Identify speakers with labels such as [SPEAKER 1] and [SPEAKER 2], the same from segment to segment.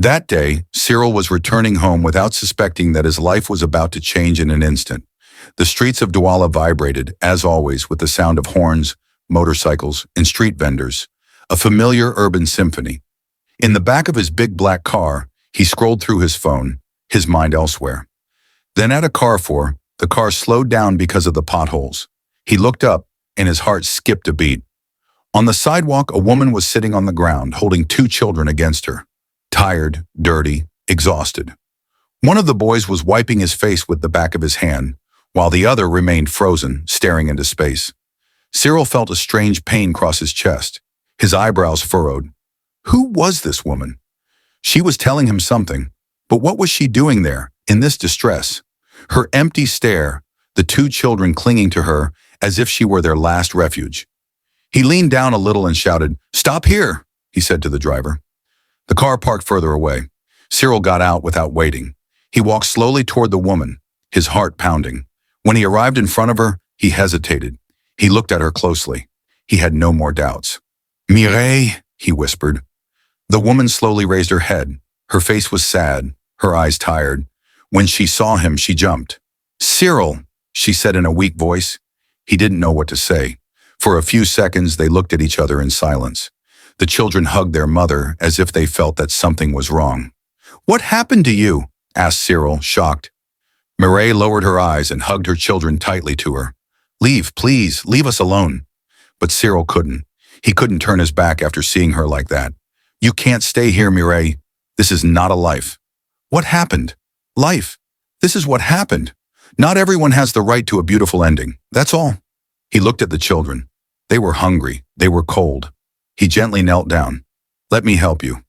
[SPEAKER 1] That day, Cyril was returning home without suspecting that his life was about to change in an instant. The streets of Douala vibrated, as always, with the sound of horns, motorcycles, and street vendors, a familiar urban symphony. In the back of his big black car, he scrolled through his phone, his mind elsewhere. Then at a Carrefour, the car slowed down because of the potholes. He looked up, and his heart skipped a beat. On the sidewalk, a woman was sitting on the ground, holding two children against her. Tired, dirty, exhausted. One of the boys was wiping his face with the back of his hand, while the other remained frozen, staring into space. Cyril felt a strange pain cross his chest. His eyebrows furrowed. Who was this woman? She was telling him something, but what was she doing there, in this distress? Her empty stare, the two children clinging to her as if she were their last refuge. He leaned down a little and shouted, "Stop here," he said to the driver. The car parked further away. Cyril got out without waiting. He walked slowly toward the woman, his heart pounding. When he arrived in front of her, he hesitated. He looked at her closely. He had no more doubts. "Mireille," he whispered. The woman slowly raised her head. Her face was sad, her eyes tired. When she saw him, she jumped. "Cyril," she said in a weak voice. He didn't know what to say. For a few seconds, they looked at each other in silence. The children hugged their mother as if they felt that something was wrong. "What happened to you?" asked Cyril, shocked. Mireille lowered her eyes and hugged her children tightly to her. "Leave, please, leave us alone." But Cyril couldn't. He couldn't turn his back after seeing her like that. "You can't stay here, Mireille. This is not a life." "What happened?" "Life. This is what happened. Not everyone has the right to a beautiful ending. That's all." He looked at the children. They were hungry. They were cold. He gently knelt down. "Let me help you.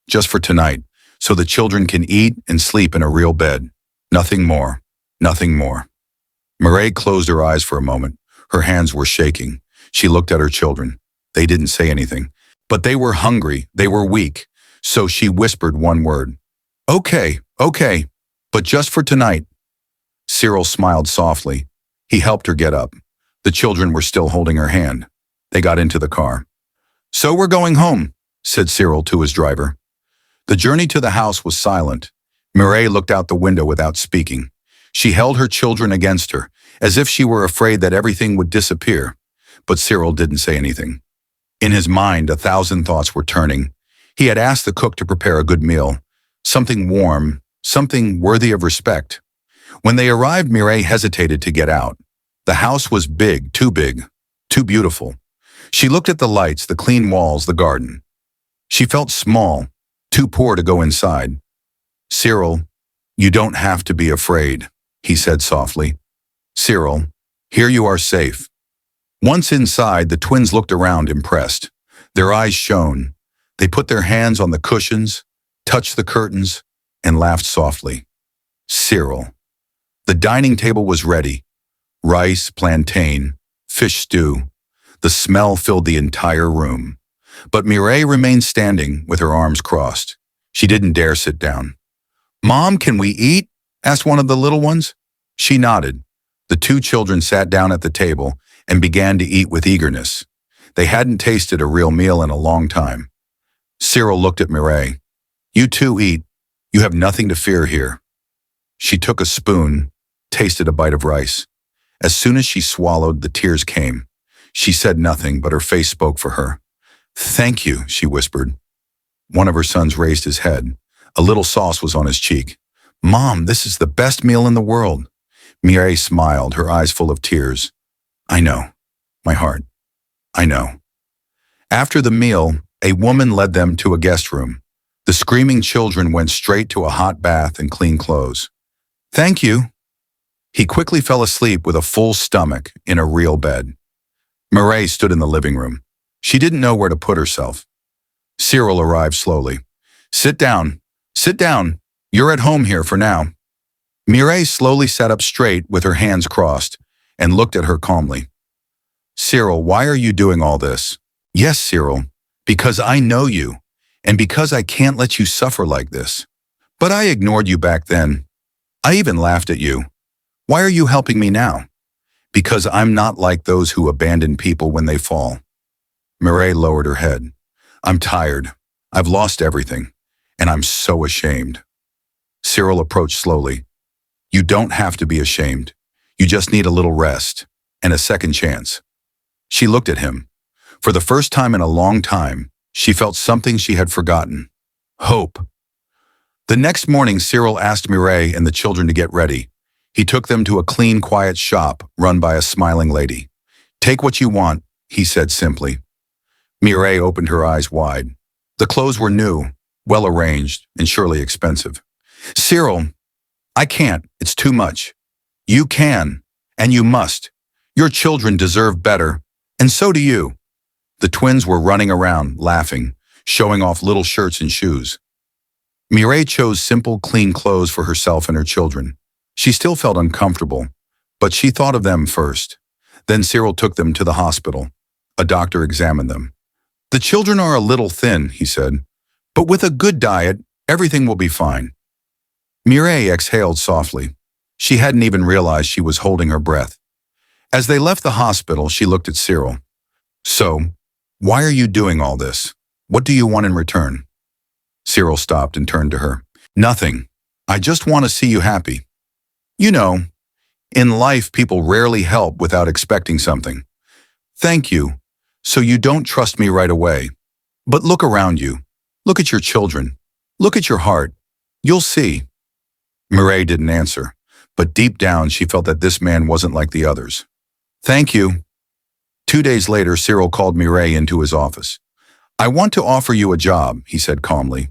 [SPEAKER 1] Just for tonight, so the children can eat and sleep in a real bed. Nothing more. Nothing more." Mireille closed her eyes for a moment. Her hands were shaking. She looked at her children. They didn't say anything. But they were hungry. They were weak. So she whispered one word. "Okay, okay, but just for tonight." Cyril smiled softly. He helped her get up. The children were still holding her hand. They got into the car. "So we're going home," said Cyril to his driver. The journey to the house was silent. Mireille looked out the window without speaking. She held her children against her, as if she were afraid that everything would disappear. But Cyril didn't say anything. In his mind, 1,000 thoughts were turning. He had asked the cook to prepare a good meal, something warm, something worthy of respect. When they arrived, Mireille hesitated to get out. The house was big, too beautiful. She looked at the lights, the clean walls, the garden. She felt small, too poor to go inside. "Cyril, you don't have to be afraid," he said softly. "Cyril, here you are safe." Once inside, the twins looked around impressed. Their eyes shone. They put their hands on the cushions, touched the curtains, and laughed softly. Cyril. The dining table was ready. Rice, plantain, fish stew. The smell filled the entire room. But Mireille remained standing with her arms crossed. She didn't dare sit down. "Mom, can we eat?" asked one of the little ones. She nodded. The two children sat down at the table and began to eat with eagerness. They hadn't tasted a real meal in a long time. Cyril looked at Mireille. "You two eat. You have nothing to fear here." She took a spoon, tasted a bite of rice. As soon as she swallowed, the tears came. She said nothing, but her face spoke for her. "Thank you," she whispered. One of her sons raised his head. A little sauce was on his cheek. "Mom, this is the best meal in the world." Mireille smiled, her eyes full of tears. "I know, my heart. I know." After the meal, a woman led them to a guest room. The screaming children went straight to a hot bath and clean clothes. "Thank you." He quickly fell asleep with a full stomach in a real bed. Mireille stood in the living room. She didn't know where to put herself. Cyril arrived slowly. Sit down. You're at home here for now." Mireille slowly sat up straight with her hands crossed and looked at her calmly. "Cyril, why are you doing all this?" "Yes, Cyril, because I know you, and because I can't let you suffer like this. But I ignored you back then. I even laughed at you. Why are you helping me now?" "Because I'm not like those who abandon people when they fall." Mireille lowered her head. "I'm tired. I've lost everything. and I'm so ashamed. Cyrille approached slowly. You don't have to be ashamed. You just need a little rest and a second chance. She looked at him. For the first time in a long time, she felt something she had forgotten. Hope. The next morning, Cyrille asked Mireille and the children to get ready. He took them to a clean, quiet shop run by a smiling lady. Take what you want, he said simply. Mireille opened her eyes wide. The clothes were new, well arranged, and surely expensive. Cyrille, I can't. It's too much. You can, and you must. Your children deserve better, and so do you. The twins were running around, laughing, showing off little shirts and shoes. Mireille chose simple, clean clothes for herself and her children. She still felt uncomfortable, but she thought of them first. Then Cyrille took them to the hospital. A doctor examined them. The children are a little thin, he said, but with a good diet, everything will be fine. Mireille exhaled softly. She hadn't even realized she was holding her breath. As they left the hospital, she looked at Cyrille. So, why are you doing all this? What do you want in return? Cyrille stopped and turned to her. Nothing. I just want to see you happy. You know, in life people rarely help without expecting something. Thank you. So you don't trust me right away. But look around you. Look at your children. Look at your heart. You'll see. Mireille didn't answer, but deep down she felt that this man wasn't like the others. Thank you. 2 days later, Cyrille called Mireille into his office. I want to offer you a job, he said calmly.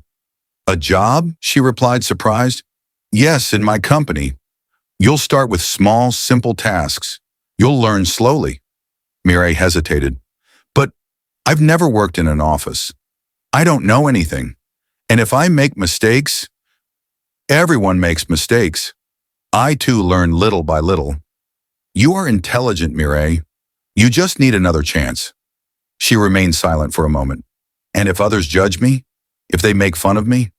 [SPEAKER 1] A job? She replied, surprised. Yes, in my company. You'll start with small, simple tasks. You'll learn slowly. Mireille hesitated. But I've never worked in an office. I don't know anything. And if I make mistakes, everyone makes mistakes. I too learn little by little. You are intelligent, Mireille. You just need another chance. She remained silent for a moment. And if others judge me, if they make fun of me,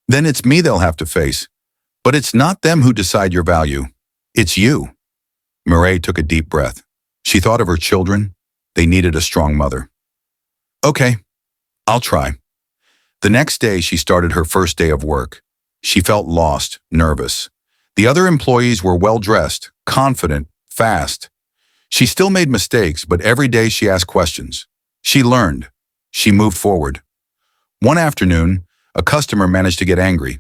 [SPEAKER 1] then it's me they'll have to face. But it's not them who decide your value. It's you. Mireille took a deep breath. She thought of her children. They needed a strong mother. Okay, I'll try. The next day, she started her first day of work. She felt lost, nervous. The other employees were well-dressed, confident, fast. She still made mistakes, but every day she asked questions. She learned. She moved forward. One afternoon, a customer managed to get angry.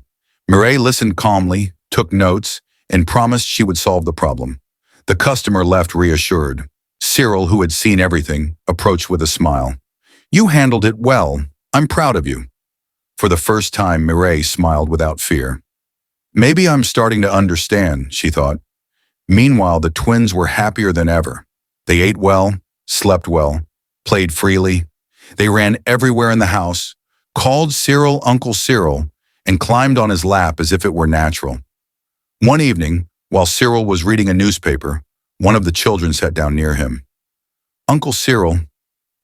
[SPEAKER 1] Mireille listened calmly, took notes, and promised she would solve the problem. The customer left reassured. Cyrille, who had seen everything, approached with a smile. You handled it well. I'm proud of you. For the first time, Mireille smiled without fear. Maybe I'm starting to understand, she thought. Meanwhile, the twins were happier than ever. They ate well, slept well, played freely. They ran everywhere in the house, called Cyrille Uncle Cyrille, and climbed on his lap as if it were natural. One evening, while Cyrille was reading a newspaper, one of the children sat down near him. Uncle Cyrille,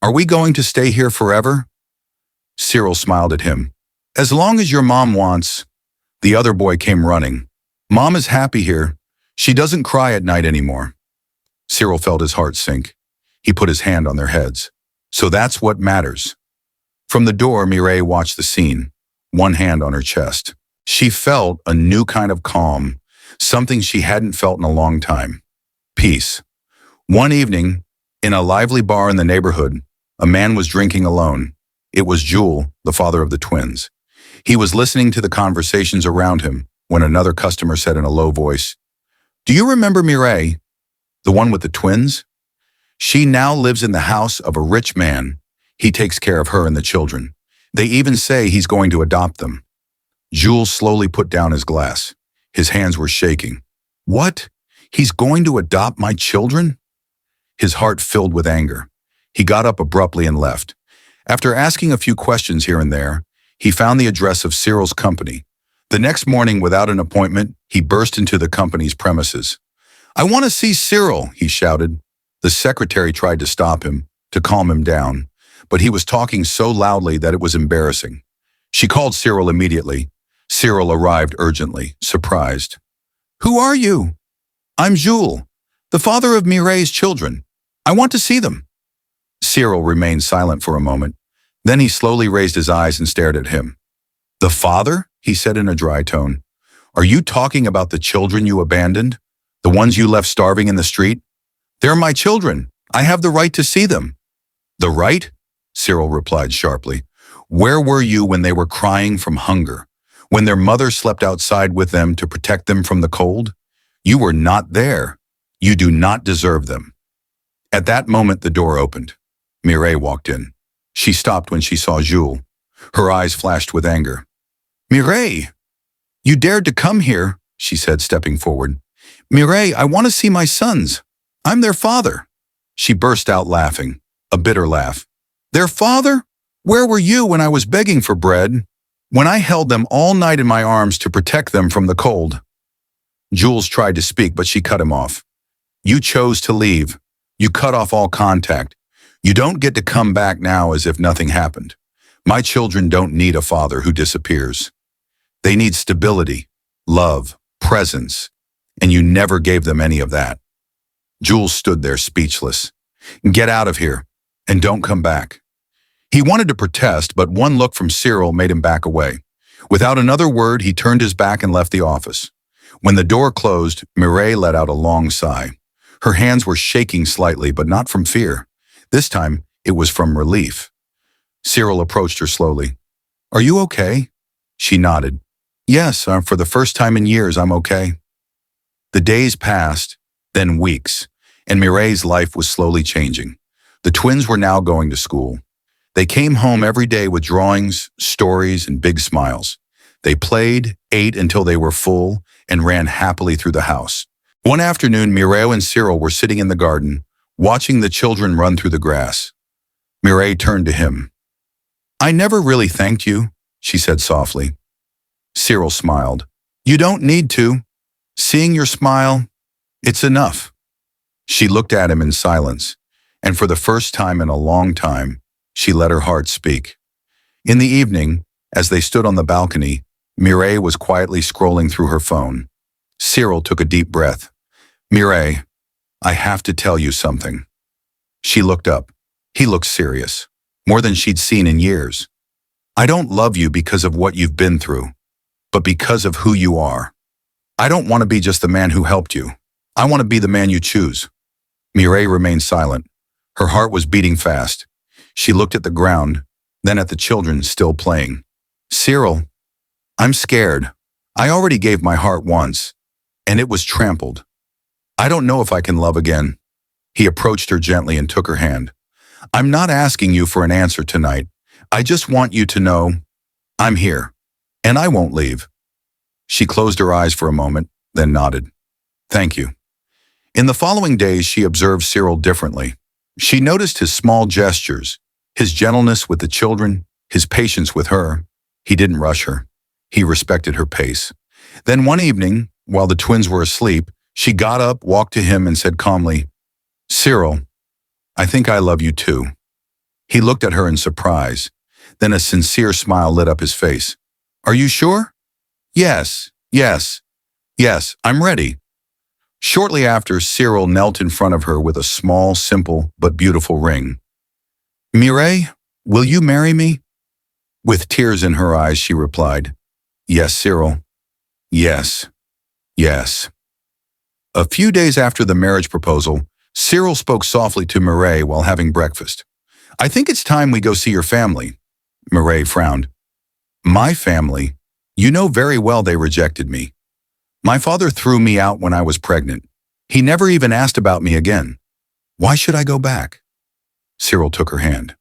[SPEAKER 1] are we going to stay here forever? Cyrille smiled at him. As long as your mom wants. The other boy came running. Mom is happy here. She doesn't cry at night anymore. Cyrille felt his heart sink. He put his hand on their heads. So that's what matters. From the door, Mireille watched the scene, one hand on her chest. She felt a new kind of calm, something she hadn't felt in a long time. Peace. One evening, in a lively bar in the neighborhood, a man was drinking alone. It was Jules, the father of the twins. He was listening to the conversations around him when another customer said in a low voice, Do you remember Mireille, the one with the twins? She now lives in the house of a rich man. He takes care of her and the children. They even say he's going to adopt them. Jules slowly put down his glass. His hands were shaking. What? He's going to adopt my children? His heart filled with anger. He got up abruptly and left. After asking a few questions here and there, he found the address of Cyrille's company. The next morning, without an appointment, he burst into the company's premises. I want to see Cyrille, he shouted. The secretary tried to stop him, to calm him down, but he was talking so loudly that it was embarrassing. She called Cyrille immediately. Cyrille arrived urgently, surprised. Who are you? I'm Jules, the father of Mireille's children. I want to see them. Cyrille remained silent for a moment. Then he slowly raised his eyes and stared at him. The father? He said in a dry tone. Are you talking about the children you abandoned? The ones you left starving in the street? They're my children. I have the right to see them. The right? Cyrille replied sharply. Where were you when they were crying from hunger? When their mother slept outside with them to protect them from the cold? You were not there. You do not deserve them. At that moment, the door opened. Mireille walked in. She stopped when she saw Jules. Her eyes flashed with anger. Mireille, you dared to come here, she said, stepping forward. Mireille, I want to see my sons. I'm their father. She burst out laughing, a bitter laugh. Their father? Where were you when I was begging for bread? When I held them all night in my arms to protect them from the cold? Jules tried to speak, but she cut him off. You chose to leave. You cut off all contact. You don't get to come back now as if nothing happened. My children don't need a father who disappears. They need stability, love, presence, and you never gave them any of that. Jules stood there speechless. Get out of here, and don't come back. He wanted to protest, but one look from Cyrille made him back away. Without another word, he turned his back and left the office. When the door closed, Mireille let out a long sigh. Her hands were shaking slightly, but not from fear. This time, it was from relief. Cyrille approached her slowly. Are you okay? She nodded. Yes, for the first time in years, I'm okay. The days passed, then weeks, and Mireille's life was slowly changing. The twins were now going to school. They came home every day with drawings, stories, and big smiles. They played, ate until they were full, and ran happily through the house. One afternoon, Mireille and Cyrille were sitting in the garden, watching the children run through the grass. Mireille turned to him. I never really thanked you, she said softly. Cyrille smiled. You don't need to. Seeing your smile, it's enough. She looked at him in silence, and for the first time in a long time, she let her heart speak. In the evening, as they stood on the balcony, Mireille was quietly scrolling through her phone. Cyrille took a deep breath. Mireille, I have to tell you something. She looked up. He looked serious, more than she'd seen in years. I don't love you because of what you've been through, but because of who you are. I don't want to be just the man who helped you. I want to be the man you choose. Mireille remained silent. Her heart was beating fast. She looked at the ground, then at the children still playing. Cyrille, I'm scared. I already gave my heart once, and it was trampled. I don't know if I can love again. He approached her gently and took her hand. I'm not asking you for an answer tonight. I just want you to know I'm here, and I won't leave. She closed her eyes for a moment, then nodded. Thank you. In the following days, she observed Cyrille differently. She noticed his small gestures, his gentleness with the children, his patience with her. He didn't rush her. He respected her pace. Then one evening, while the twins were asleep, she got up, walked to him, and said calmly, Cyrille, I think I love you too. He looked at her in surprise. Then a sincere smile lit up his face. Are you sure? Yes, I'm ready. Shortly after, Cyrille knelt in front of her with a small, simple, but beautiful ring. Mireille, will you marry me? With tears in her eyes, she replied, Yes, Cyrille. Yes. A few days after the marriage proposal, Cyrille spoke softly to Mireille while having breakfast. I think it's time we go see your family. Mireille frowned. My family? You know very well they rejected me. My father threw me out when I was pregnant. He never even asked about me again. Why should I go back? Cyrille took her hand.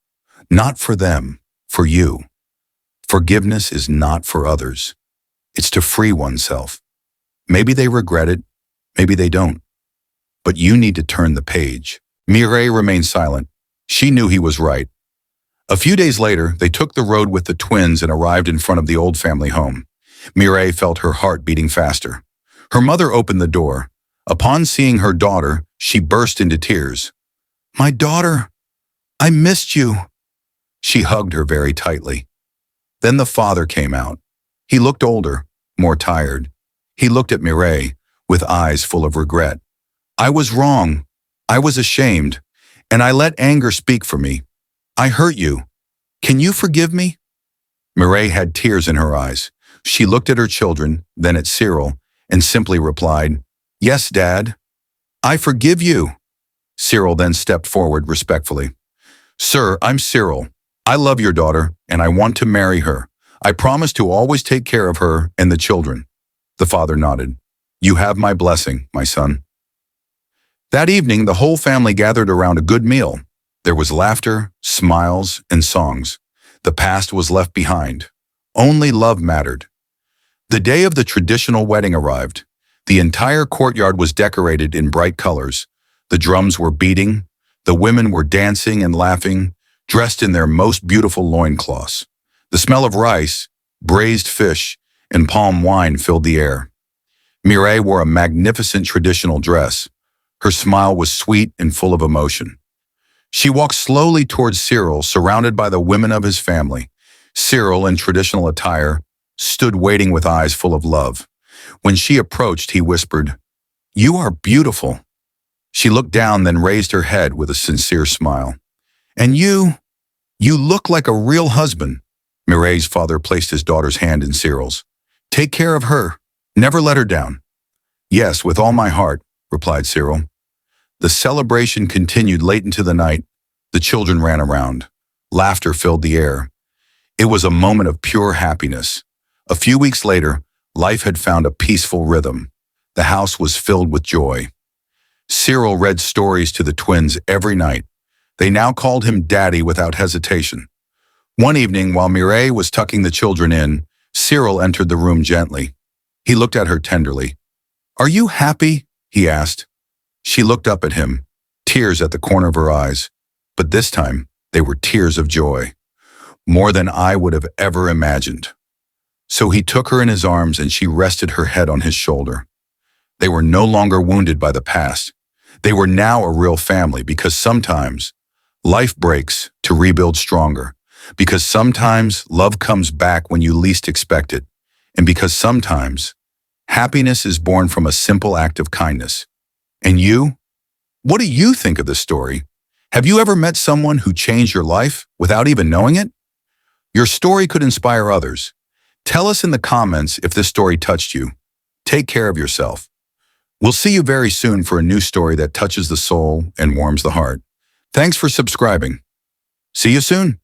[SPEAKER 1] Not for them, for you. Forgiveness is not for others. It's to free oneself. Maybe they regret it, maybe they don't. But you need to turn the page. Mireille remained silent. She knew he was right. A few days later, they took the road with the twins and arrived in front of the old family home. Mireille felt her heart beating faster. Her mother opened the door. Upon seeing her daughter, she burst into tears. My daughter, I missed you. She hugged her very tightly. Then the father came out. He looked older, more tired. He looked at Mireille with eyes full of regret. I was wrong. I was ashamed, and I let anger speak for me. I hurt you. Can you forgive me? Mireille had tears in her eyes. She looked at her children, then at Cyrille, and simply replied, "Yes, Dad. I forgive you." Cyrille then stepped forward respectfully. "Sir, I'm Cyrille. I love your daughter, and I want to marry her. I promise to always take care of her and the children." The father nodded. "You have my blessing, my son." That evening, the whole family gathered around a good meal. There was laughter, smiles, and songs. The past was left behind. Only love mattered. The day of the traditional wedding arrived. The entire courtyard was decorated in bright colors. The drums were beating. The women were dancing and laughing, dressed in their most beautiful loincloths. The smell of rice, braised fish, and palm wine filled the air. Mireille wore a magnificent traditional dress. Her smile was sweet and full of emotion. She walked slowly towards Cyrille, surrounded by the women of his family. Cyrille, in traditional attire, stood waiting with eyes full of love. When she approached, he whispered, "You are beautiful." She looked down, then raised her head with a sincere smile. "And you look like a real husband." Mireille's father placed his daughter's hand in Cyrille's. "Take care of her. Never let her down." "Yes, with all my heart," replied Cyrille. The celebration continued late into the night. The children ran around. Laughter filled the air. It was a moment of pure happiness. A few weeks later, life had found a peaceful rhythm. The house was filled with joy. Cyrille read stories to the twins every night. They now called him Daddy without hesitation. One evening, while Mireille was tucking the children in, Cyrille entered the room gently. He looked at her tenderly. "Are you happy?" he asked. She looked up at him, tears at the corner of her eyes, but this time they were tears of joy, more than I would have ever imagined. So he took her in his arms and she rested her head on his shoulder. They were no longer wounded by the past. They were now a real family because sometimes life breaks to rebuild stronger, because sometimes love comes back when you least expect it, and because sometimes happiness is born from a simple act of kindness. And you? What do you think of this story? Have you ever met someone who changed your life without even knowing it? Your story could inspire others. Tell us in the comments if this story touched you. Take care of yourself. We'll see you very soon for a new story that touches the soul and warms the heart. Thanks for subscribing. See you soon.